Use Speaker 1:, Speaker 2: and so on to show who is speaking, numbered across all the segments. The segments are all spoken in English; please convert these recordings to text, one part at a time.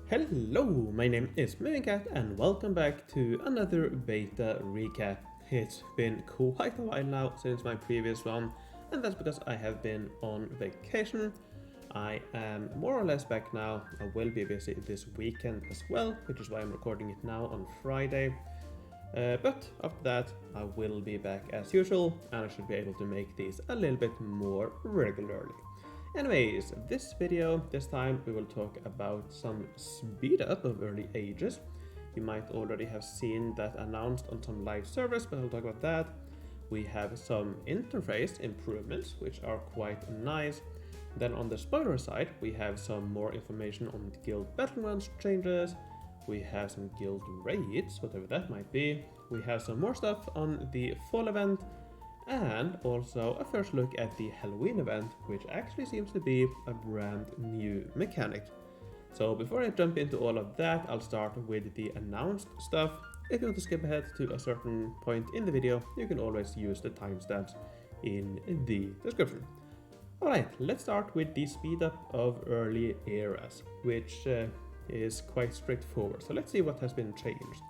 Speaker 1: Hello, my name is MooingCat and welcome back to another beta recap. It's been quite a while now since my previous one, and that's because I have been on vacation. I am more or less back now. I will be busy this weekend as well, which is why I'm recording it now on Friday. But after that, I will be back as usual, and I should be able to make these a little bit more regularly. Anyways, this time we will talk about some speed up of early ages. You might already have seen that announced on some live servers, but I'll talk about that. We have some interface improvements, which are quite nice. Then on the spoiler side, we have some more information on guild battlegrounds changes. We have some guild raids, whatever that might be. We have some more stuff on the fall event, and also a first look at the Halloween event, which actually seems to be a brand new mechanic. So before I jump into all of that, I'll start with the announced stuff. If you want to skip ahead to a certain point in the video, you can always use the timestamps in the description. Alright, let's start with the speed up of early eras, which is quite straightforward. So let's see what has been changed.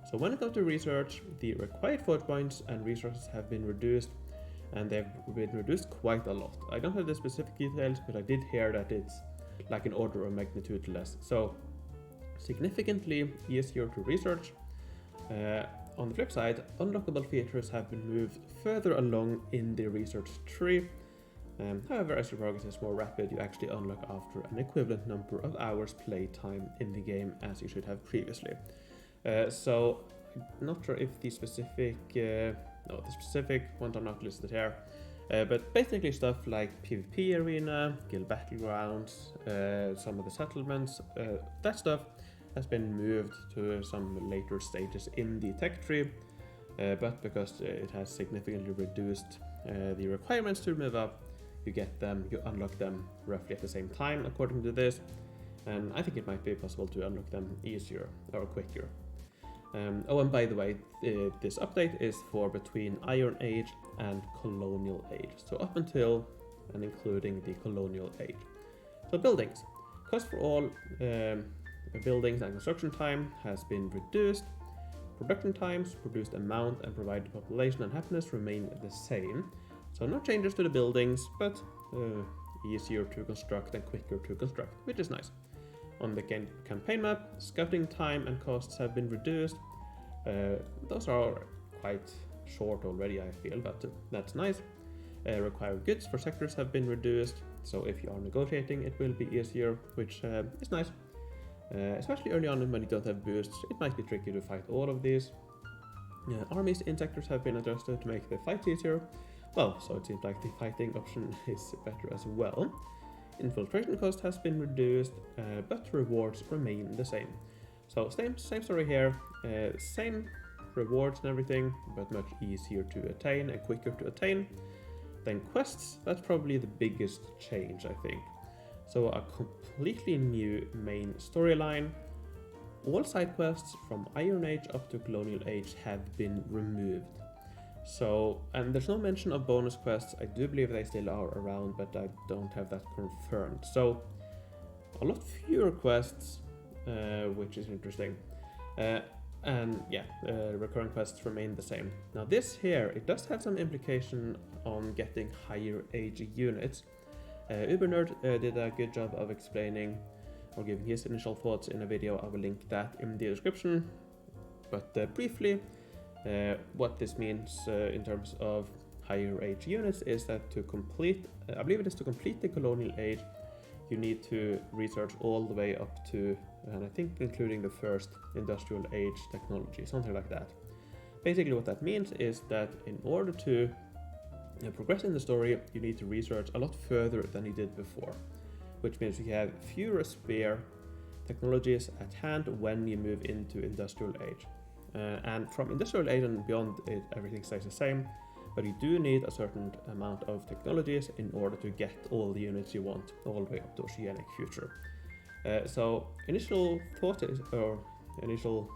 Speaker 1: So when it comes to research, the required forge points and resources have been reduced, and they've been reduced quite a lot. I don't have the specific details, but I did hear that it's like an order of magnitude less. So significantly easier to research. On the flip side, unlockable features have been moved further along in the research tree. However, as your progress is more rapid, you actually unlock after an equivalent number of hours playtime in the game as you should have previously. So I'm not sure if the specific ones are not listed here, but basically stuff like PvP arena, guild battlegrounds, some of the settlements, that stuff has been moved to some later stages in the tech tree, but because it has significantly reduced the requirements to move up, you unlock them roughly at the same time according to this, and I think it might be possible to unlock them easier or quicker. And by the way, this update is for between Iron Age and Colonial Age, so up until and including the Colonial Age. So buildings. Cost for all buildings and construction time has been reduced. Production times, produced amount, and provided population and happiness remain the same. So no changes to the buildings, but easier to construct and quicker to construct, which is nice. On the campaign map, scouting time and costs have been reduced. Those are quite short already, I feel, but that's nice. Required goods for sectors have been reduced, so if you are negotiating, it will be easier, which is nice. Especially early on when you don't have boosts, it might be tricky to fight all of these. Armies in sectors have been adjusted to make the fight easier. Well, so it seems like the fighting option is better as well. Infiltration cost has been reduced, but rewards remain the same. So same story here, same rewards and everything, but much easier to attain and quicker to attain. Then quests, that's probably the biggest change, I think. So a completely new main storyline. All side quests from Iron Age up to Colonial Age have been removed. So, and there's no mention of bonus quests. I do believe they still are around, but I don't have that confirmed. So, a lot fewer quests, which is interesting. And yeah, recurring quests remain the same. Now this here, it does have some implication on getting higher age units. Ubernerd did a good job of explaining or giving his initial thoughts in a video. I will link that in the description. But briefly, what this means in terms of higher age units is that to complete, I believe it is to complete the Colonial Age, you need to research all the way up to, and I think including the first Industrial Age technology, something like that. Basically what that means is that in order to progress in the story, you need to research a lot further than you did before, which means you have fewer spare technologies at hand when you move into Industrial Age. And from Industrial Age and beyond, everything stays the same, but you do need a certain amount of technologies in order to get all the units you want all the way up to Oceanic Future. So initial thought is, or initial,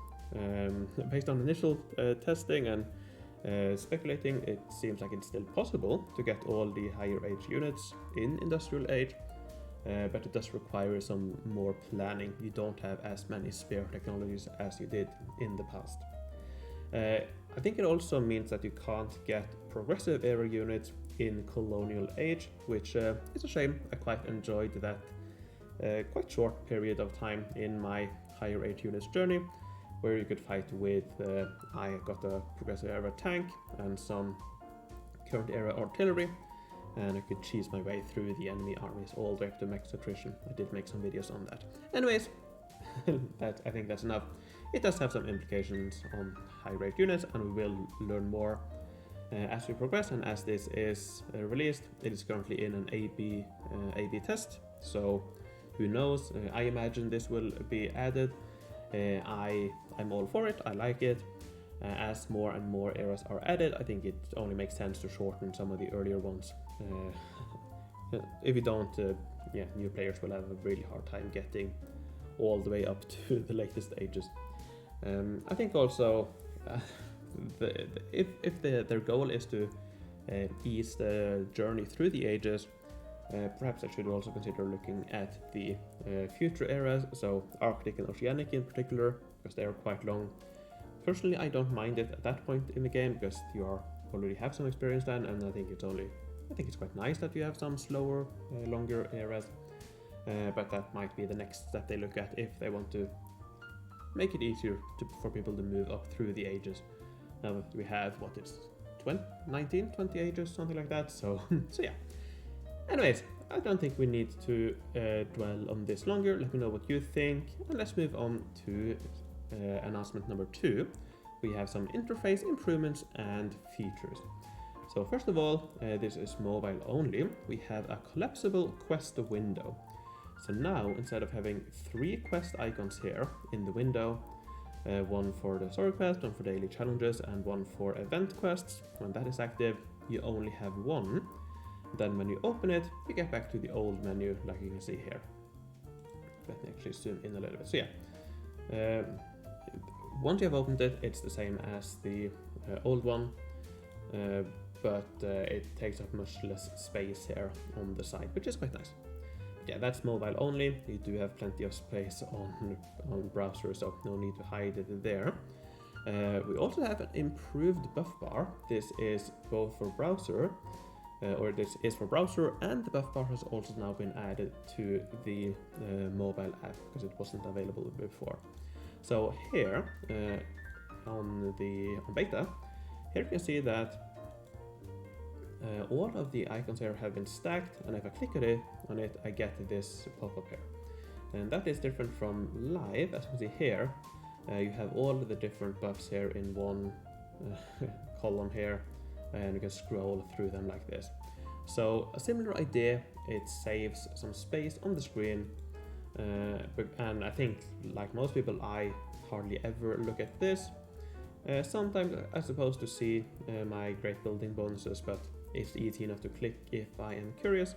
Speaker 1: based on initial testing and speculating, it seems like it's still possible to get all the higher age units in Industrial Age. but it does require some more planning. You don't have as many spare technologies as you did in the past. I think it also means that you can't get progressive era units in Colonial Age, which is a shame. I quite enjoyed that quite short period of time in my higher age units journey, where you could fight with, I got a progressive era tank and some current era artillery, and I could cheese my way through the enemy armies all the way up to max attrition. I did make some videos on that. Anyways, I think that's enough. It does have some implications on high rate units, and we will learn more as we progress. And as this is released, it is currently in an A/B test, so who knows? I imagine this will be added. I'm all for it. I like it. As more and more eras are added, I think it only makes sense to shorten some of the earlier ones. If you don't, new players will have a really hard time getting all the way up to the latest ages. I think also, if their goal is to ease the journey through the ages, perhaps I should also consider looking at the future eras, so Arctic and Oceanic in particular, because they are quite long. Personally, I don't mind it at that point in the game, because you already have some experience then, and I think it's quite nice that you have some slower, longer eras. But that might be the next step they look at if they want to make it easier for people to move up through the ages. Now that we have, 20 ages, something like that, so yeah. Anyways, I don't think we need to dwell on this longer. Let me know what you think, and let's move on to announcement number 2. We have some interface improvements and features. So first of all, this is mobile only. We have a collapsible quest window. So now, instead of having 3 quest icons here in the window, one for the story quest, one for daily challenges, and one for event quests, when that is active, you only have 1. Then when you open it, you get back to the old menu, like you can see here. Let me actually zoom in a little bit. So yeah, once you have opened it, it's the same as the old one, but it takes up much less space here on the side, which is quite nice. Yeah, that's mobile only. You do have plenty of space on browser, so no need to hide it there. We also have an improved buff bar. This is both for browser, this is for browser, and the buff bar has also now been added to the mobile app, because it wasn't available before. So here on beta, here you can see that all of the icons here have been stacked, and if I click on it, I get this pop-up here. And that is different from live. As you can see here, you have all of the different buffs here in one column here, and you can scroll through them like this. So a similar idea, it saves some space on the screen, and I think, like most people, I hardly ever look at this. Sometimes I'm supposed to see my great building bonuses, but it's easy enough to click if I am curious,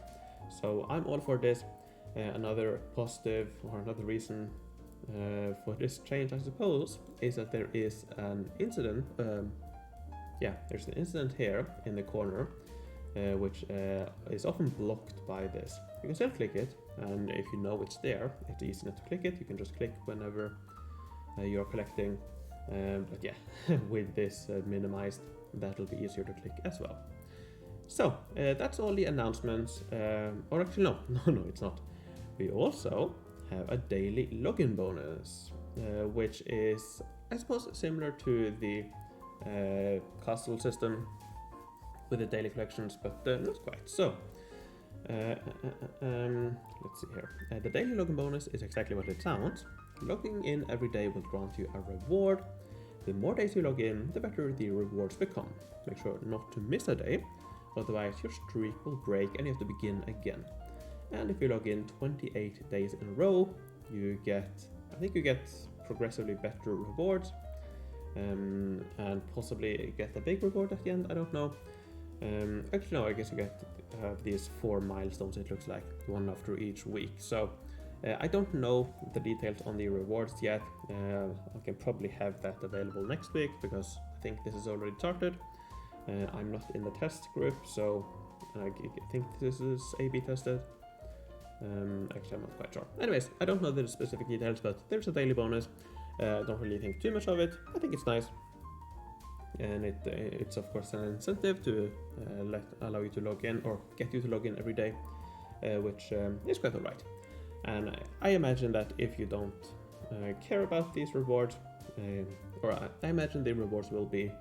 Speaker 1: so I'm all for this. Another positive, or another reason for this change, I suppose, is that there is an incident. There's an incident here in the corner, which is often blocked by this. You can still click it, and if you know it's there, it's easy enough to click it. You can just click whenever you're collecting, but yeah, with this minimized, that'll be easier to click as well. So that's all the announcements, or actually no, it's not. We also have a daily login bonus, which is, I suppose, similar to the castle system with the daily collections, but not quite. So let's see here. The daily login bonus is exactly what it sounds. Logging in every day will grant you a reward. The more days you log in, the better the rewards become. Make sure not to miss a day, otherwise your streak will break and you have to begin again. And if you log in 28 days in a row, you get progressively better rewards, and possibly get a big reward at the end, I don't know. Actually no, I guess you get these 4 milestones, it looks like, one after each week. So I don't know the details on the rewards yet. I can probably have that available next week, because I think this is already started. I'm not in the test group, so I think this is A/B tested. Actually, I'm not quite sure. Anyways, I don't know the specific details, but there's a daily bonus. Don't really think too much of it. I think it's nice. And it's of course an incentive to allow you to log in, or get you to log in every day, which is quite alright. And I imagine that if you don't care about these rewards, or I imagine the rewards will be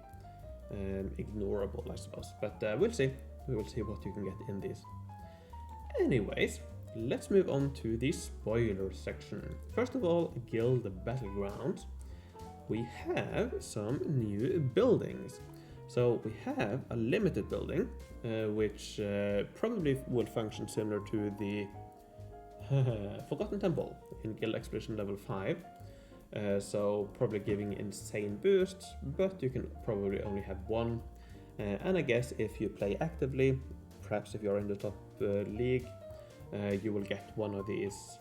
Speaker 1: ignorable, I suppose. But we'll see. We will see what you can get in these. Anyways, let's move on to the spoiler section. First of all, Guild Battlegrounds. We have some new buildings. So we have a limited building, which probably will function similar to the Forgotten Temple in Guild Expedition level 5. So probably giving insane boosts, but you can probably only have one. And I guess if you play actively, perhaps if you're in the top league, you will get one of these.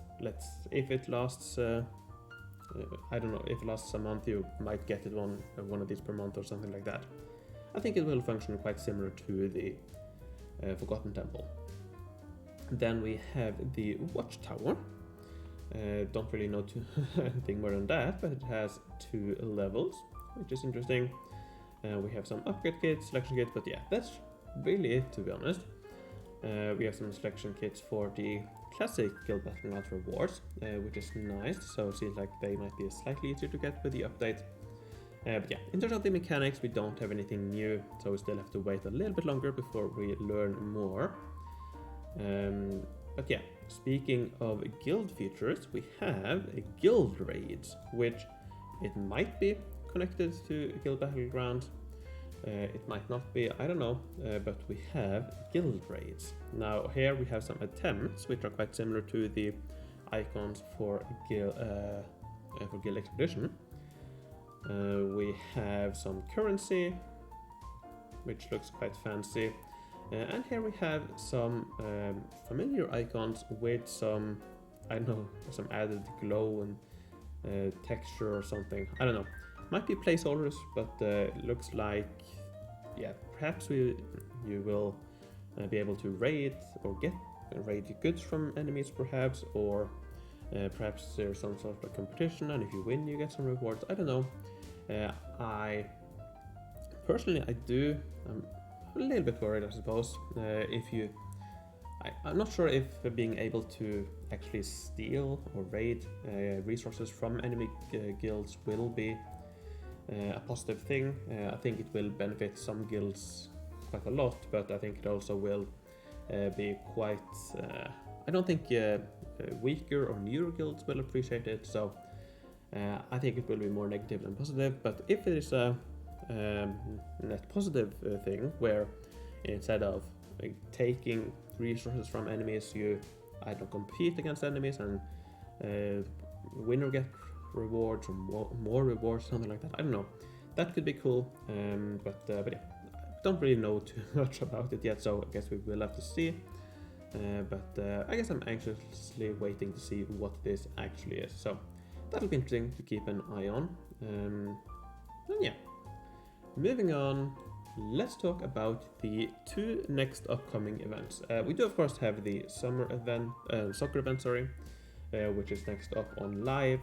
Speaker 1: If it lasts, I don't know, if it lasts a month, you might get it one of these per month or something like that. I think it will function quite similar to the Forgotten Temple. Then we have the Watchtower. Don't really know anything more than that, but it has 2 levels, which is interesting. We have some upgrade kits, selection kits, but yeah, that's really it, to be honest. We have some selection kits for the classic Guild Battlegrounds rewards, which is nice, so it seems like they might be slightly easier to get with the update. But yeah, in terms of the mechanics, we don't have anything new, so we still have to wait a little bit longer before we learn more. But yeah, speaking of guild features, we have guild raids, which it might be connected to Guild Battlegrounds. It might not be, I don't know, but we have guild raids. Now here we have some attempts, which are quite similar to the icons for Guild Expedition. We have some currency, which looks quite fancy. And here we have some familiar icons with some, I don't know, some added glow and texture or something. I don't know. Might be placeholders, but looks like, yeah, perhaps you will be able to raid or get raid goods from enemies, perhaps, or perhaps there's some sort of competition, and if you win, you get some rewards. I don't know. I personally, I'm a little bit worried, I suppose. I'm not sure if being able to actually steal or raid resources from enemy guilds will be a positive thing. I think it will benefit some guilds quite a lot, but I think it also will be quite... I don't think weaker or newer guilds will appreciate it, so I think it will be more negative than positive. But if it is a net positive thing, where instead of taking resources from enemies, you either compete against enemies and win or get rewards, or more rewards, something like that. I don't know. That could be cool, but yeah, I don't really know too much about it yet, so I guess we will have to see. But I guess I'm anxiously waiting to see what this actually is. So that'll be interesting to keep an eye on. And yeah, moving on, let's talk about the 2 next upcoming events. We do of course have the summer event, soccer event, sorry, which is next up on live.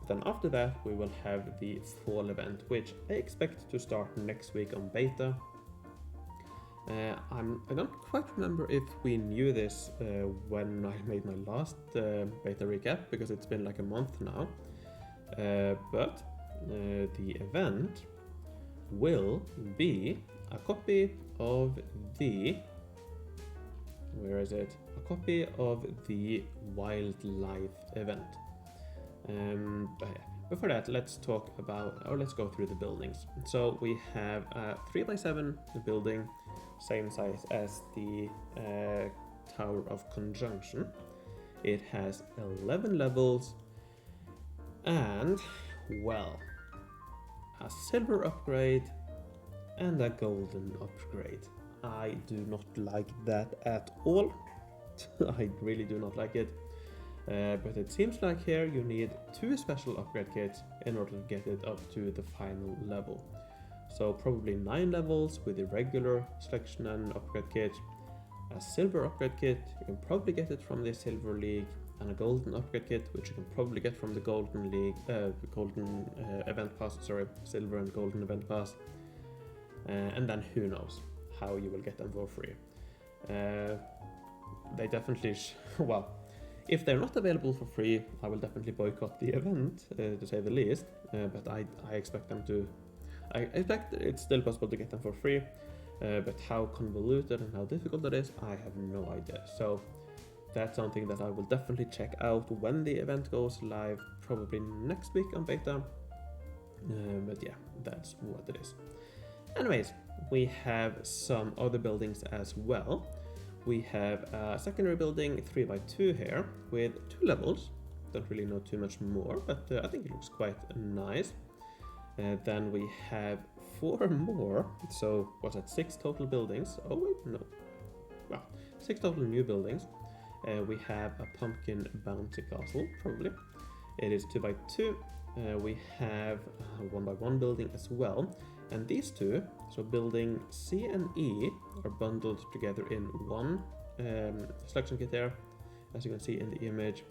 Speaker 1: But then after that, we will have the fall event, which I expect to start next week on beta. I don't quite remember if we knew this when I made my last beta recap, because it's been like a month now. But the event will be a copy of the... where is it? A copy of the wildlife event. Before that, let's talk about, or let's go through the buildings. So we have a 3x7 building, same size as the Tower of Conjunction. It has 11 levels and, well, a silver upgrade and a golden upgrade. I do not like that at all. I really do not like it. But it seems like here you need 2 special upgrade kits in order to get it up to the final level. So probably 9 levels with the regular selection and upgrade kit, a silver upgrade kit, you can probably get it from the silver league, and a golden upgrade kit, which you can probably get from the golden league, event pass, sorry, silver and golden event pass. And then who knows how you will get them for free. They definitely, well, if they're not available for free, I will definitely boycott the event, to say the least. But I expect them to, I expect it's still possible to get them for free. But how convoluted and how difficult it is, I have no idea. So that's something that I will definitely check out when the event goes live, probably next week on beta. But yeah, that's what it is. Anyways, we have some other buildings as well. We have a secondary building 3x2 here with 2 levels. Don't really know too much more, but I think it looks quite nice. Then we have 4 more, so what's that, 6 total buildings? Oh wait, no. Well, 6 total new buildings. We have a pumpkin bouncy castle, probably. It is 2x2. We have a 1x1 building as well. And these two, so building C and E, are bundled together in one selection kit there, as you can see in the image.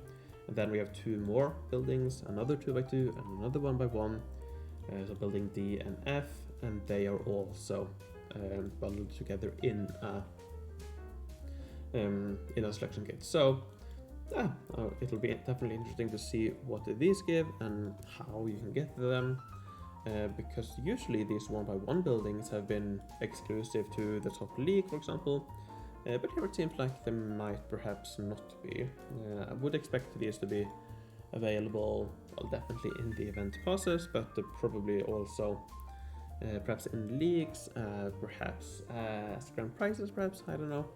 Speaker 1: And then we have 2 more buildings, another 2x2 and another 1x1. So building D and F, and they are also bundled together in a selection kit. So it'll be definitely interesting to see what these give and how you can get them. Because usually these 1x1 buildings have been exclusive to the top league, for example, but here it seems like they might perhaps not be. I would expect these to be available, well, definitely in the event passes, but probably also perhaps in leagues, perhaps as grand prizes, perhaps, I don't know.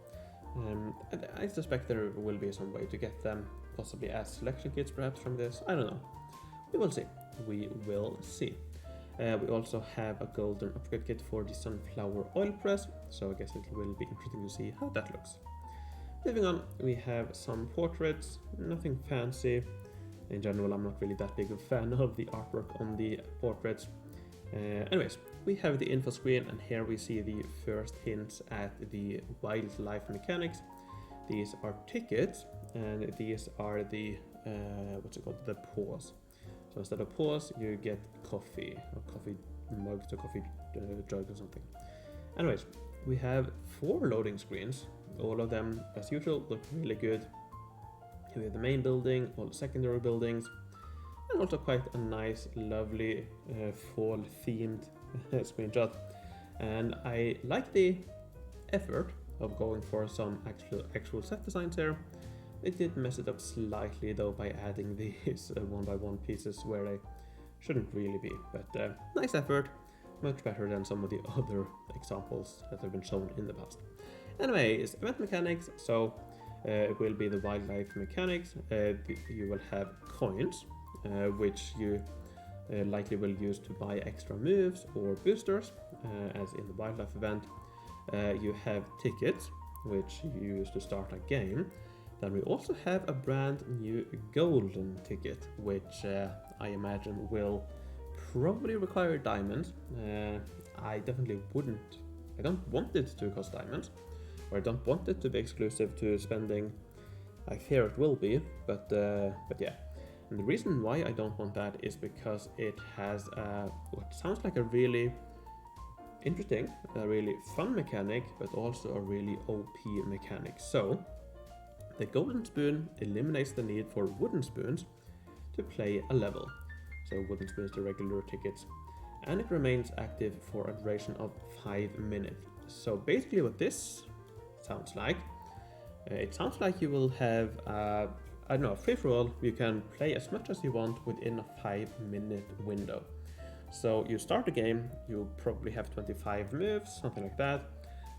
Speaker 1: I suspect there will be some way to get them, possibly as selection kits perhaps from this, I don't know. We will see. We will see. We also have a golden upgrade kit for the sunflower oil press, so I guess it will be interesting to see how that looks. Moving on, we have some portraits, nothing fancy. In general, I'm not really that big a fan of the artwork on the portraits. Anyways, we have the info screen, and here we see the first hints at the wildlife mechanics. These are tickets, and these are the, the paws. So instead of paws, you get coffee, or coffee mugs, or coffee jug or something. Anyways, we have 4 loading screens. All of them, as usual, look really good. We have the main building, all the secondary buildings, and also quite a nice, lovely fall-themed screenshot. And I like the effort of going for some actual set designs here. It did mess it up slightly though by adding these 1x1 pieces where they shouldn't really be, but nice effort, much better than some of the other examples that have been shown in the past. Anyways, event mechanics, so it will be the wildlife mechanics. You will have coins, which you likely will use to buy extra moves or boosters, as in the wildlife event. You have tickets, which you use to start a game. Then we also have a brand new golden ticket, which I imagine will probably require diamonds. I definitely wouldn't. I don't want it to cost diamonds, or I don't want it to be exclusive to spending. I fear it will be, but yeah. And the reason why I don't want that is because it has what sounds like a really interesting, a really fun mechanic, but also a really OP mechanic. So the golden spoon eliminates the need for wooden spoons to play a level. So wooden spoons, the regular tickets, and it remains active for a duration of 5 minutes. So basically what this sounds like, it sounds like you will have I don't know, a free-for-all. You can play as much as you want within a 5-minute window. So you start the game, you probably have 25 moves, something like that.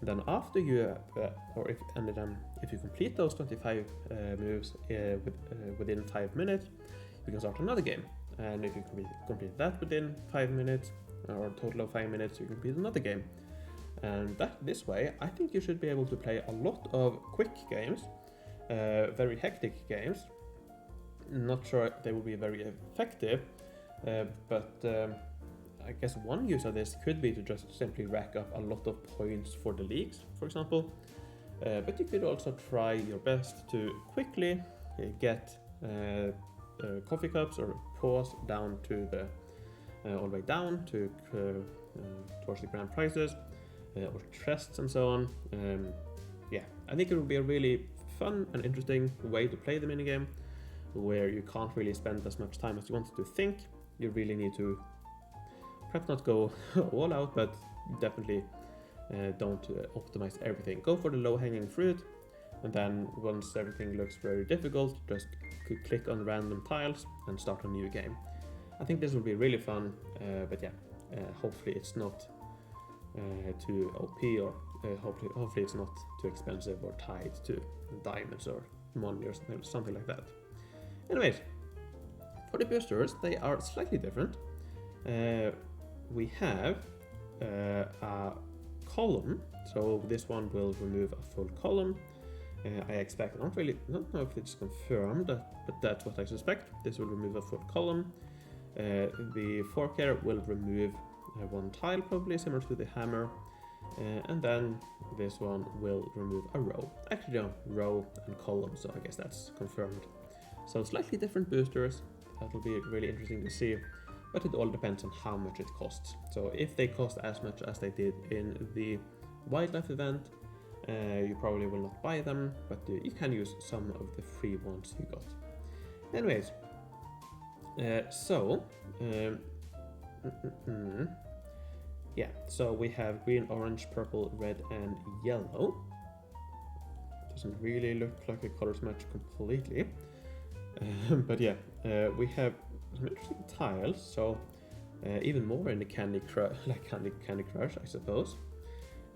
Speaker 1: And then after you, if you complete those 25 moves within 5 minutes, you can start another game. And if you complete that within 5 minutes, or a total of 5 minutes, you complete another game. And this way, I think you should be able to play a lot of quick games, very hectic games. Not sure they will be very effective, but I guess one use of this could be to just simply rack up a lot of points for the leagues, for example. but you could also try your best to quickly get coffee cups or paws down to the all the way down to towards the grand prizes or chests and so on. Yeah, I think it would be a really fun and interesting way to play the minigame, where you can't really spend as much time as you want to think. You really need to perhaps not go all out, but definitely don't optimize everything. Go for the low-hanging fruit, and then once everything looks very difficult, just click on random tiles and start a new game. I think this will be really fun, but yeah, hopefully it's not too OP, or hopefully it's not too expensive or tied to diamonds or money or something like that. Anyways, for the boosters, they are slightly different. We have a column, so this one will remove a full column. I expect, I don't know if it's confirmed, but that's what I suspect. This will remove a full column. The fork here will remove one tile, probably similar to the hammer, and then this one will remove a row. Actually, no, row and column, so I guess that's confirmed. So slightly different boosters. That'll be really interesting to see, but it all depends on how much it costs. So if they cost as much as they did in the wildlife event, you probably will not buy them, but you can use some of the free ones you got. Anyways, yeah, so we have green, orange, purple, red, and yellow. Doesn't really look like a colors match completely, but yeah, we have some interesting tiles. So even more in the Candy Crush, I suppose.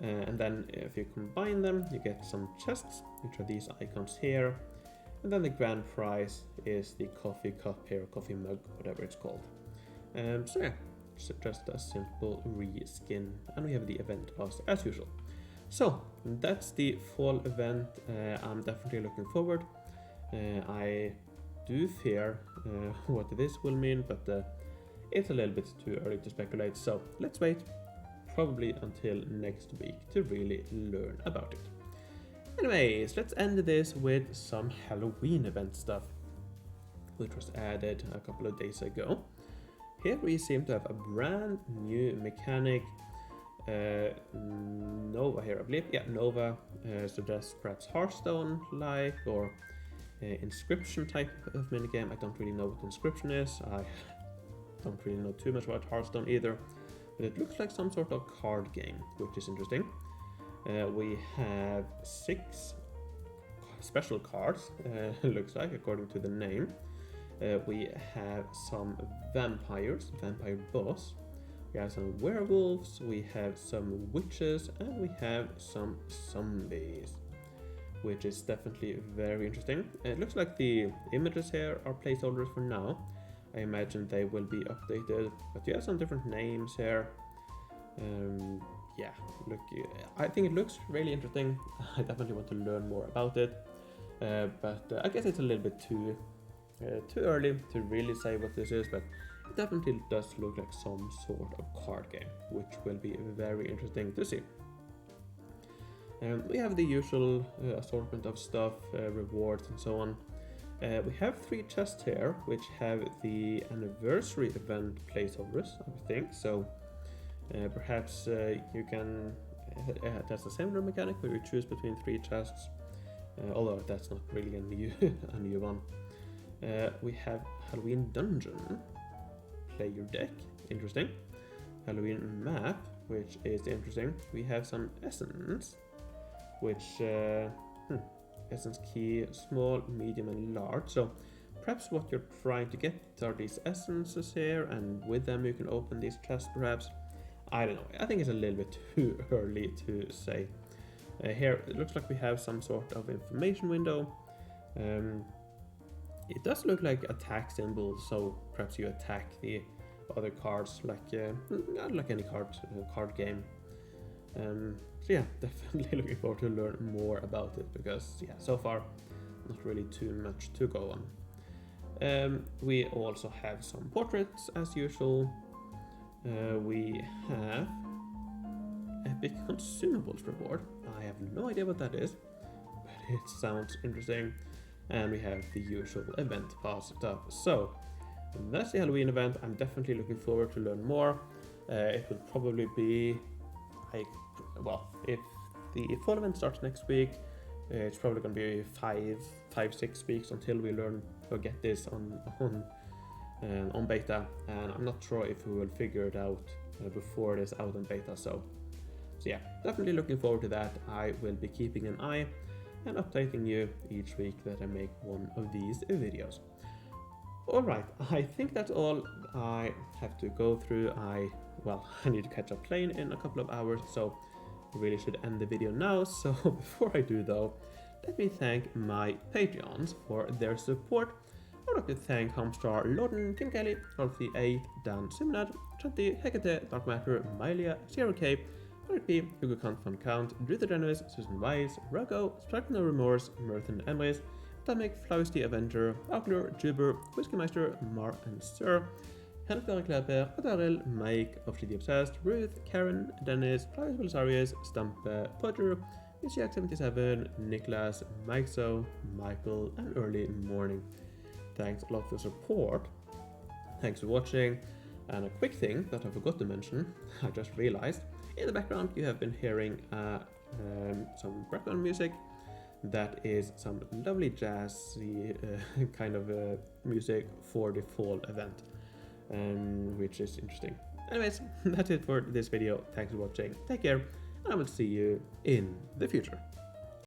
Speaker 1: And then if you combine them, you get some chests, which are these icons here. And then the grand prize is the coffee cup here, coffee mug, whatever it's called. So yeah, just a simple reskin. And we have the event pass as usual. So that's the fall event. I'm definitely looking forward. I do fear what this will mean, but it's a little bit too early to speculate. So let's wait, probably until next week, to really learn about it. Anyways, let's end this with some Halloween event stuff, which was added a couple of days ago. Here we seem to have a brand new mechanic, Nova here, I believe. Yeah, Nova suggests perhaps Hearthstone-like or inscription type of minigame. I don't really know what inscription is. I don't really know too much about Hearthstone either, but it looks like some sort of card game, which is interesting. We have 6 special cards, looks like, according to the name. We have some vampires, vampire boss. We have some werewolves, we have some witches, and we have some zombies, which is definitely very interesting. It looks like the images here are placeholders for now. I imagine they will be updated, but you have some different names here. Yeah, look, I think it looks really interesting. I definitely want to learn more about it, but I guess it's a little bit too early to really say what this is, but it definitely does look like some sort of card game, which will be very interesting to see. We have the usual assortment of stuff, rewards and so on. We have 3 chests here, which have the anniversary event placeholders, I think, so perhaps you can test the similar mechanic where you choose between 3 chests, although that's not really a new one. We have Halloween Dungeon, play your deck, interesting. Halloween Map, which is interesting. We have some Essence, which Essence key, small, medium and large. So perhaps what you're trying to get are these essences here, and with them you can open these chests perhaps. I don't know, I think it's a little bit too early to say. Here it looks like we have some sort of information window. It does look like attack symbols, so perhaps you attack the other cards like any card game. So yeah, definitely looking forward to learn more about it, because yeah, so far not really too much to go on. We also have some portraits as usual. We have Epic Consumables reward. I have no idea what that is. it sounds interesting. And we have the usual event pass stuff. So that's the Halloween event. I'm definitely looking forward to learn more. It will probably be like, well, if the fall event starts next week, it's probably going to be 5-6 weeks until we learn or get this on beta, and I'm not sure if we will figure it out before it is out on beta. So yeah, definitely looking forward to that. I will be keeping an eye and updating you each week that I make one of these videos. Alright, I think that's all I have to go through. I need to catch a plane in a couple of hours, so I really should end the video now. So before I do though, let me thank my Patreons for their support. I would like to thank Hamstar, Lorden, Kim Kelly, Rolf the 8, Dan Simnad, Chanti, Hekate, Dark Matter, Mylia, 0K, RP, Hugo Kant von Count, Drew the Generous, Susan Weiss, Rago, Strike No Remorse, Merthen Emrys, Atomic, Flaus the Avenger, Aukler, Juber, Whiskymeister, Mar and Sir, Henrik Kleper, Adarel, Mike, Officially Obsessed, Ruth, Karen, Dennis, Flaus Belisarius, Stampe, Potter, Misiak77, Niklas, Mikeso, Michael, and Early Morning. Thanks a lot for support. Thanks for watching. And a quick thing that I forgot to mention, I just realized, in the background you have been hearing some background music. That is some lovely jazzy kind of music for the fall event, which is interesting. Anyways, that's it for this video. Thanks for watching. Take care, and I will see you in the future.